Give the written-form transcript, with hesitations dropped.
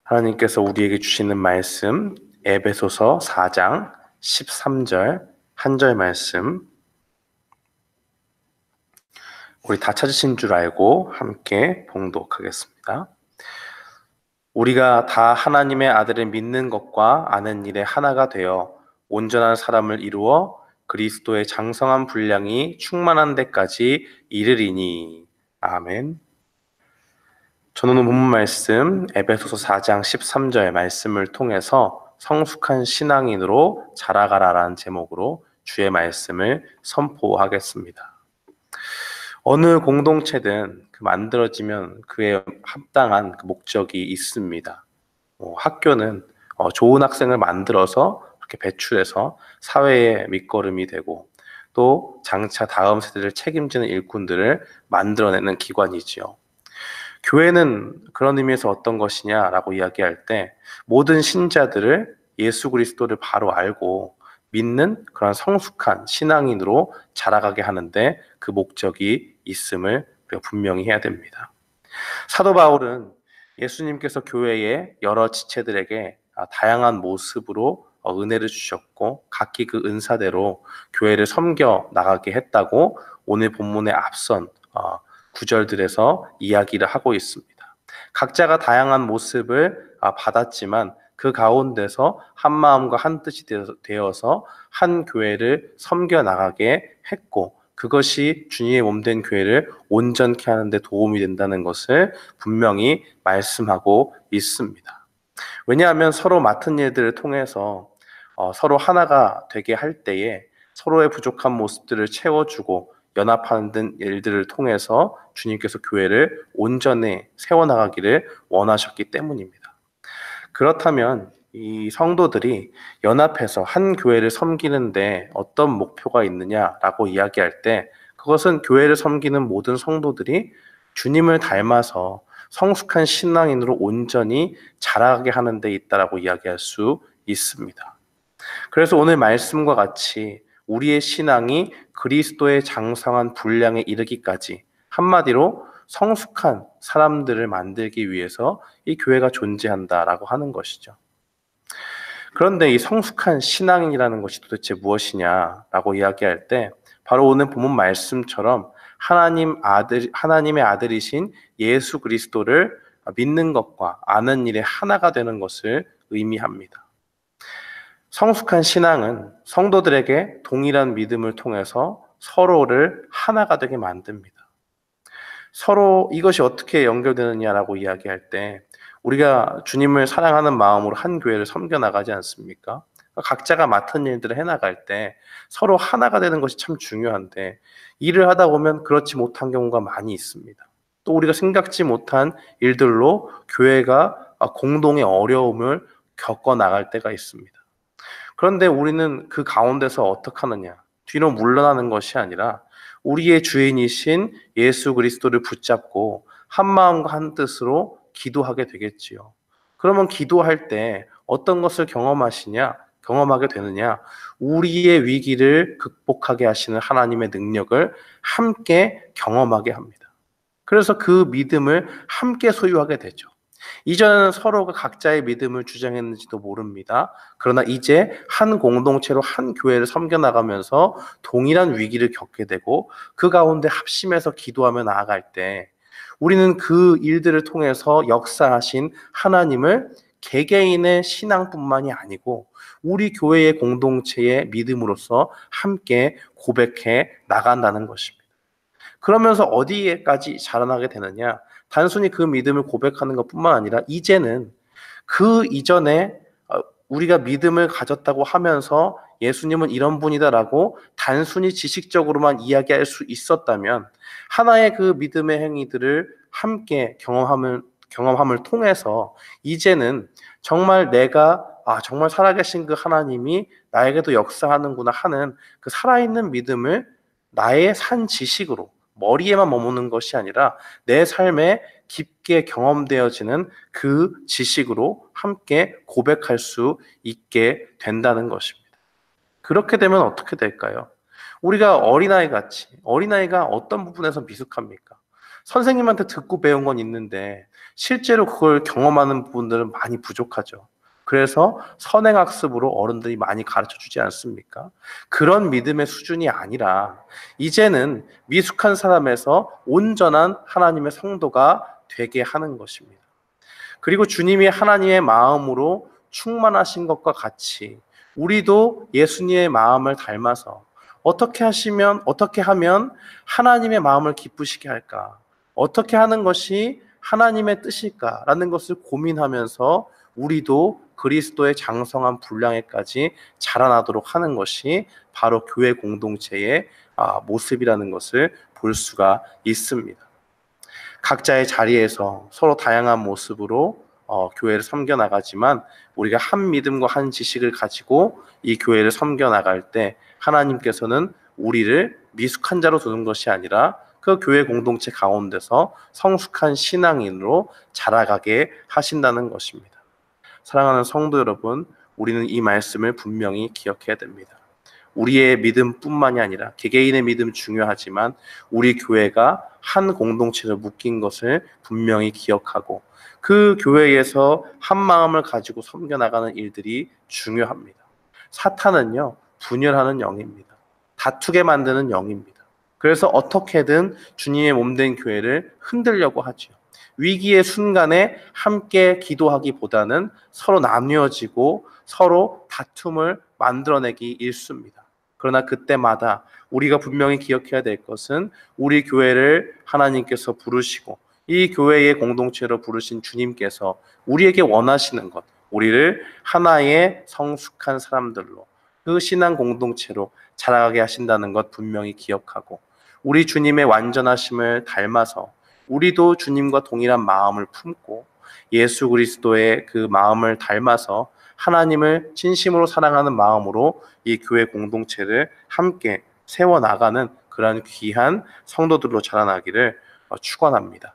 하나님께서 우리에게 주시는 말씀 에베소서 4장 13절 한 절 말씀, 우리 다 찾으신 줄 알고 함께 봉독하겠습니다. 우리가 다 하나님의 아들을 믿는 것과 아는 일에 하나가 되어 온전한 사람을 이루어 그리스도의 장성한 분량이 충만한 데까지 이르리니. 아멘. 저는 오늘 본문 말씀 에베소서 4장 13절 말씀을 통해서 성숙한 신앙인으로 자라가라라는 제목으로 주의 말씀을 선포하겠습니다. 어느 공동체든 만들어지면 그에 합당한 목적이 있습니다. 학교는 좋은 학생을 만들어서 그렇게 배출해서 사회의 밑거름이 되고, 또 장차 다음 세대를 책임지는 일꾼들을 만들어내는 기관이지요. 교회는 그런 의미에서 어떤 것이냐라고 이야기할 때 모든 신자들을 예수 그리스도를 바로 알고 믿는 그런 성숙한 신앙인으로 자라가게 하는데 그 목적이 있음을 우리가 분명히 해야 됩니다. 사도 바울은 예수님께서 교회의 여러 지체들에게 다양한 모습으로 은혜를 주셨고 각기 그 은사대로 교회를 섬겨 나가게 했다고 오늘 본문의 앞선 구절들에서 이야기를 하고 있습니다. 각자가 다양한 모습을 받았지만 그 가운데서 한 마음과 한 뜻이 되어서 한 교회를 섬겨 나가게 했고, 그것이 주님의 몸된 교회를 온전케 하는 데 도움이 된다는 것을 분명히 말씀하고 있습니다. 왜냐하면 서로 맡은 일들을 통해서 서로 하나가 되게 할 때에 서로의 부족한 모습들을 채워주고 연합하는 일들을 통해서 주님께서 교회를 온전히 세워나가기를 원하셨기 때문입니다. 그렇다면 이 성도들이 연합해서 한 교회를 섬기는데 어떤 목표가 있느냐라고 이야기할 때, 그것은 교회를 섬기는 모든 성도들이 주님을 닮아서 성숙한 신앙인으로 온전히 자라게 하는 데 있다라고 이야기할 수 있습니다. 그래서 오늘 말씀과 같이 우리의 신앙이 그리스도의 장성한 분량에 이르기까지, 한마디로 성숙한 사람들을 만들기 위해서 이 교회가 존재한다라고 하는 것이죠. 그런데 이 성숙한 신앙인이라는 것이 도대체 무엇이냐라고 이야기할 때, 바로 오늘 본문 말씀처럼 하나님의 아들이신 예수 그리스도를 믿는 것과 아는 일에 하나가 되는 것을 의미합니다. 성숙한 신앙은 성도들에게 동일한 믿음을 통해서 서로를 하나가 되게 만듭니다. 서로 이것이 어떻게 연결되느냐라고 이야기할 때, 우리가 주님을 사랑하는 마음으로 한 교회를 섬겨 나가지 않습니까? 각자가 맡은 일들을 해나갈 때 서로 하나가 되는 것이 참 중요한데, 일을 하다 보면 그렇지 못한 경우가 많이 있습니다. 또 우리가 생각지 못한 일들로 교회가 공동의 어려움을 겪어 나갈 때가 있습니다. 그런데 우리는 그 가운데서 어떻게 하느냐? 뒤로 물러나는 것이 아니라 우리의 주인이신 예수 그리스도를 붙잡고 한 마음과 한 뜻으로 기도하게 되겠지요. 그러면 기도할 때 어떤 것을 경험하게 되느냐? 우리의 위기를 극복하게 하시는 하나님의 능력을 함께 경험하게 합니다. 그래서 그 믿음을 함께 소유하게 되죠. 이전에는 서로가 각자의 믿음을 주장했는지도 모릅니다. 그러나 이제 한 공동체로 한 교회를 섬겨나가면서 동일한 위기를 겪게 되고 그 가운데 합심해서 기도하며 나아갈 때, 우리는 그 일들을 통해서 역사하신 하나님을 개개인의 신앙뿐만이 아니고 우리 교회의 공동체의 믿음으로서 함께 고백해 나간다는 것입니다. 그러면서 어디에까지 자라나게 되느냐? 단순히 그 믿음을 고백하는 것뿐만 아니라 이제는 그 이전에 우리가 믿음을 가졌다고 하면서 예수님은 이런 분이다라고 단순히 지식적으로만 이야기할 수 있었다면, 하나의 그 믿음의 행위들을 함께 경험함을 통해서 이제는 정말 내가 정말 살아계신 그 하나님이 나에게도 역사하는구나 하는 그 살아있는 믿음을 나의 산 지식으로, 머리에만 머무는 것이 아니라 내 삶에 깊게 경험되어지는 그 지식으로 함께 고백할 수 있게 된다는 것입니다. 그렇게 되면 어떻게 될까요? 우리가 어린아이가 어떤 부분에서 미숙합니까? 선생님한테 듣고 배운 건 있는데 실제로 그걸 경험하는 부분들은 많이 부족하죠. 그래서 선행학습으로 어른들이 많이 가르쳐 주지 않습니까? 그런 믿음의 수준이 아니라 이제는 미숙한 사람에서 온전한 하나님의 성도가 되게 하는 것입니다. 그리고 주님이 하나님의 마음으로 충만하신 것과 같이 우리도 예수님의 마음을 닮아서 어떻게 하면 하나님의 마음을 기쁘시게 할까? 어떻게 하는 것이 하나님의 뜻일까라는 것을 고민하면서 우리도 그리스도의 장성한 분량에까지 자라나도록 하는 것이 바로 교회 공동체의 모습이라는 것을 볼 수가 있습니다. 각자의 자리에서 서로 다양한 모습으로 교회를 섬겨 나가지만 우리가 한 믿음과 한 지식을 가지고 이 교회를 섬겨 나갈 때 하나님께서는 우리를 미숙한 자로 두는 것이 아니라 그 교회 공동체 가운데서 성숙한 신앙인으로 자라가게 하신다는 것입니다. 사랑하는 성도 여러분, 우리는 이 말씀을 분명히 기억해야 됩니다. 우리의 믿음뿐만이 아니라 개개인의 믿음 중요하지만 우리 교회가 한 공동체로 묶인 것을 분명히 기억하고 그 교회에서 한 마음을 가지고 섬겨나가는 일들이 중요합니다. 사탄은요, 분열하는 영입니다. 다투게 만드는 영입니다. 그래서 어떻게든 주님의 몸된 교회를 흔들려고 하죠. 위기의 순간에 함께 기도하기보다는 서로 나뉘어지고 서로 다툼을 만들어내기 일쑤입니다. 그러나 그때마다 우리가 분명히 기억해야 될 것은 우리 교회를 하나님께서 부르시고 이 교회의 공동체로 부르신 주님께서 우리에게 원하시는 것, 우리를 하나의 성숙한 사람들로 그 신앙 공동체로 자라가게 하신다는 것 분명히 기억하고 우리 주님의 완전하심을 닮아서 우리도 주님과 동일한 마음을 품고 예수 그리스도의 그 마음을 닮아서 하나님을 진심으로 사랑하는 마음으로 이 교회 공동체를 함께 세워나가는 그러한 귀한 성도들로 자라나기를 축원합니다.